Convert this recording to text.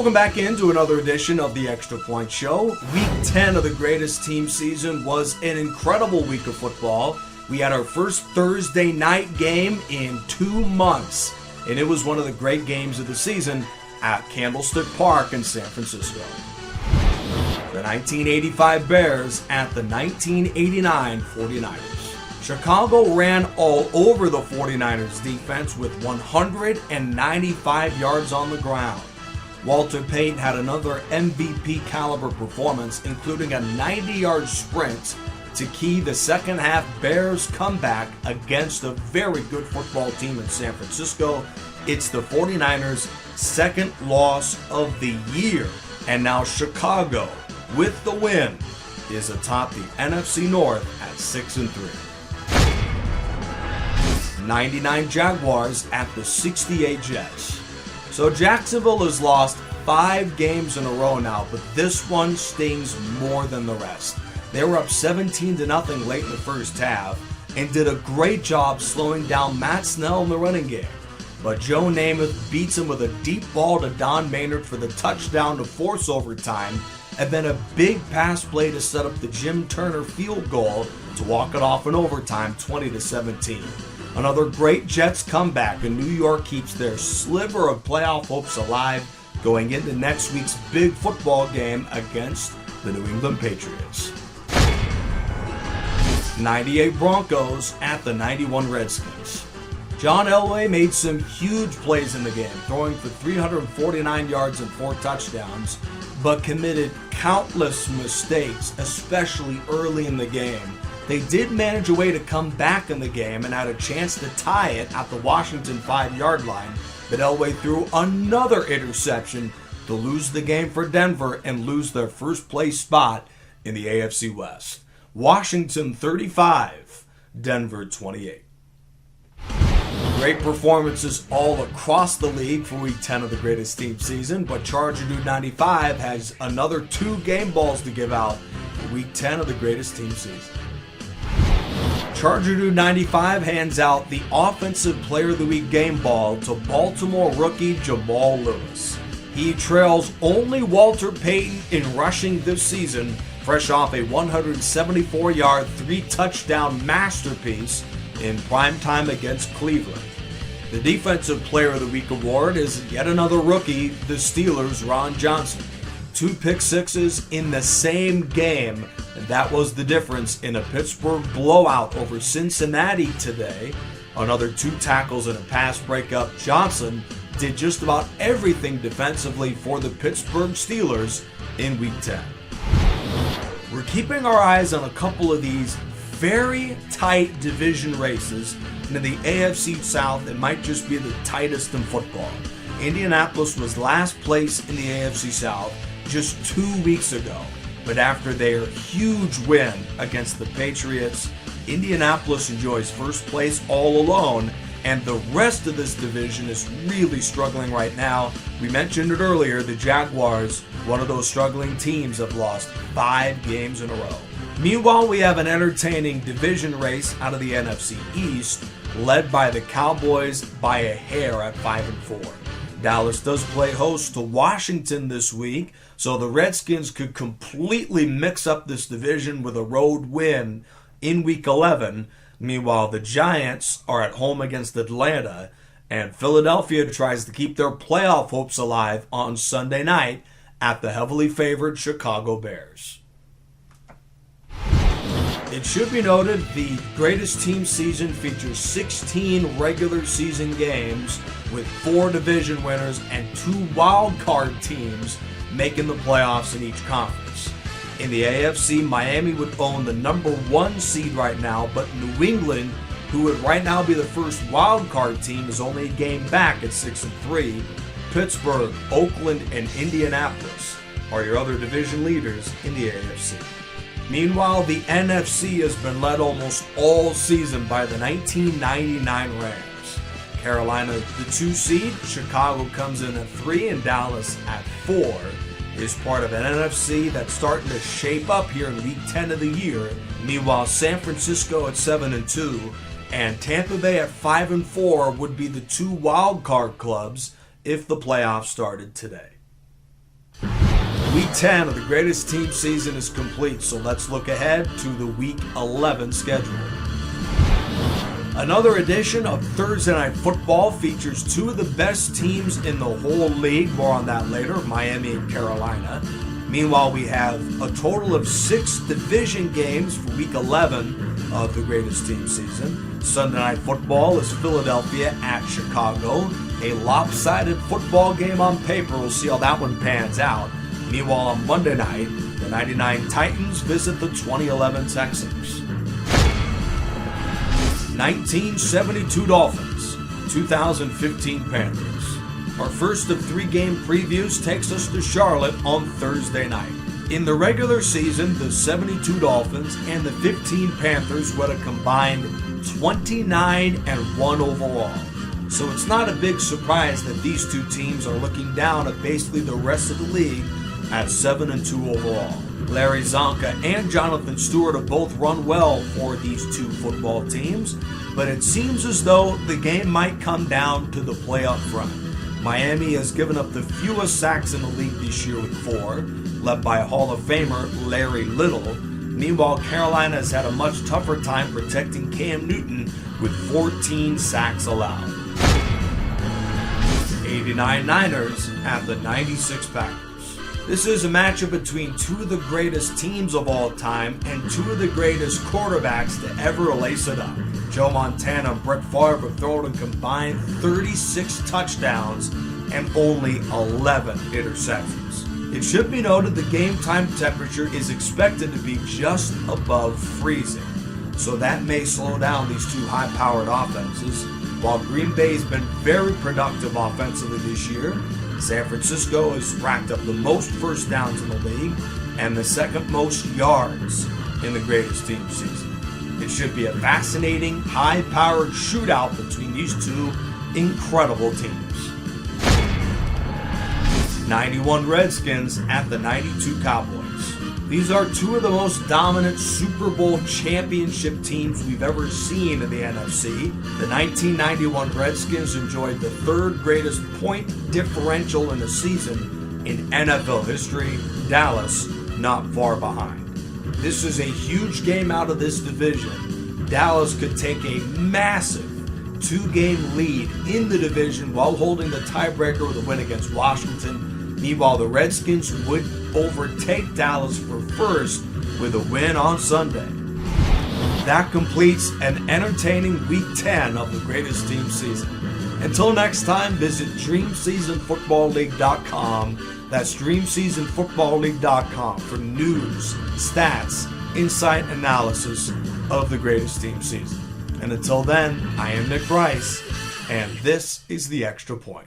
Welcome back into another edition of the Extra Point Show. Week 10 of the greatest team season was an incredible week of football. We had our first Thursday night game in 2 months, and it was one of the great games of the season at Candlestick Park in San Francisco. The 1985 Bears at the 1989 49ers. Chicago ran all over the 49ers defense with 195 yards on the ground. Walter Payton had another MVP caliber performance, including a 90-yard sprint to key the second half Bears comeback against a very good football team in San Francisco. It's the 49ers' second loss of the year. And now Chicago, with the win, is atop the NFC North at 6-3. 99 Jaguars at the 68 Jets. So Jacksonville has lost 5 games in a row now, but this one stings more than the rest. They were up 17-0 late in the first half and did a great job slowing down Matt Snell in the running game. But Joe Namath beats him with a deep ball to Don Maynard for the touchdown to force overtime, and then a big pass play to set up the Jim Turner field goal to walk it off in overtime, 20-17. Another great Jets comeback, and New York keeps their sliver of playoff hopes alive going into next week's big football game against the New England Patriots. 98 Broncos at the 91 Redskins. John Elway made some huge plays in the game, throwing for 349 yards and 4 touchdowns, but committed countless mistakes, especially early in the game. They did manage a way to come back in the game and had a chance to tie it at the Washington 5-yard line, but Elway threw another interception to lose the game for Denver and lose their first place spot in the AFC West. Washington 35, Denver 28. Great performances all across the league for Week 10 of the greatest team season, but Charger Dude 95 has another 2 game balls to give out for Week 10 of the greatest team season. Charger Dude 95 hands out the Offensive Player of the Week game ball to Baltimore rookie Jamal Lewis. He trails only Walter Payton in rushing this season, fresh off a 174-yard, 3-touchdown masterpiece in primetime against Cleveland. The Defensive Player of the Week award is yet another rookie, the Steelers' Ron Johnson. 2 pick-sixes in the same game, and that was the difference in a Pittsburgh blowout over Cincinnati today. Another 2 tackles and a pass breakup. Johnson did just about everything defensively for the Pittsburgh Steelers in Week 10. We're keeping our eyes on a couple of these very tight division races. And in the AFC South, it might just be the tightest in football. Indianapolis was last place in the AFC South just 2 weeks ago. But after their huge win against the Patriots, Indianapolis enjoys first place all alone, and the rest of this division is really struggling right now. We mentioned it earlier, the Jaguars, one of those struggling teams, have lost 5 games in a row. Meanwhile, we have an entertaining division race out of the NFC East, led by the Cowboys by a hair at 5-4. Dallas does play host to Washington this week, so the Redskins could completely mix up this division with a road win in Week 11. Meanwhile, the Giants are at home against Atlanta, and Philadelphia tries to keep their playoff hopes alive on Sunday night at the heavily favored Chicago Bears. It should be noted the greatest team season features 16 regular season games with 4 division winners and 2 wild card teams making the playoffs in each conference. In the AFC, Miami would own the number 1 seed right now, but New England, who would right now be the first wild card team, is only a game back at 6-3. Pittsburgh, Oakland, and Indianapolis are your other division leaders in the AFC. Meanwhile, the NFC has been led almost all season by the 1999 Rams. Carolina, the 2 seed, Chicago comes in at 3, and Dallas at 4. Is part of an NFC that's starting to shape up here in Week 10 of the year. Meanwhile, San Francisco at 7-2 and Tampa Bay at 5-4 would be the 2 wild card clubs if the playoffs started today. Week 10 of the greatest team season is complete, so let's look ahead to the Week 11 schedule. Another edition of Thursday Night Football features two of the best teams in the whole league. More on that later, Miami and Carolina. Meanwhile, we have a total of 6 division games for Week 11 of the greatest team season. Sunday Night Football is Philadelphia at Chicago. A lopsided football game on paper. We'll see how that one pans out. Meanwhile, on Monday night, the 99 Titans visit the 2011 Texans. 1972 Dolphins, 2015 Panthers. Our first of 3 game previews takes us to Charlotte on Thursday night. In the regular season, the 72 Dolphins and the 15 Panthers were a combined 29-1 overall. So it's not a big surprise that these two teams are looking down at basically the rest of the league at 7-2 overall. Larry Zonka and Jonathan Stewart have both run well for these two football teams, but it seems as though the game might come down to the play up front. Miami has given up the fewest sacks in the league this year with 4, led by Hall of Famer Larry Little. Meanwhile, Carolina has had a much tougher time protecting Cam Newton with 14 sacks allowed. 89 Niners at the 96 Packers. This is a matchup between two of the greatest teams of all time and two of the greatest quarterbacks to ever lace it up. Joe Montana and Brett Favre have thrown a combined 36 touchdowns and only 11 interceptions. It should be noted the game time temperature is expected to be just above freezing, so that may slow down these two high-powered offenses. While Green Bay's been very productive offensively this year, San Francisco has racked up the most first downs in the league and the second most yards in the greatest team season. It should be a fascinating, high-powered shootout between these two incredible teams. 91 Redskins at the 92 Cowboys. These are two of the most dominant Super Bowl championship teams we've ever seen in the NFC. The 1991 Redskins enjoyed the 3rd greatest point differential in the season in NFL history. Dallas not far behind. This is a huge game out of this division. Dallas could take a massive 2-game lead in the division while holding the tiebreaker with a win against Washington. Meanwhile, the Redskins would overtake Dallas for first with a win on Sunday. That completes an entertaining Week 10 of the greatest team season. Until next time, visit DreamSeasonFootballLeague.com. That's DreamSeasonFootballLeague.com for news, stats, insight, analysis of the greatest team season. And until then, I am Nick Rice, and this is The Extra Point.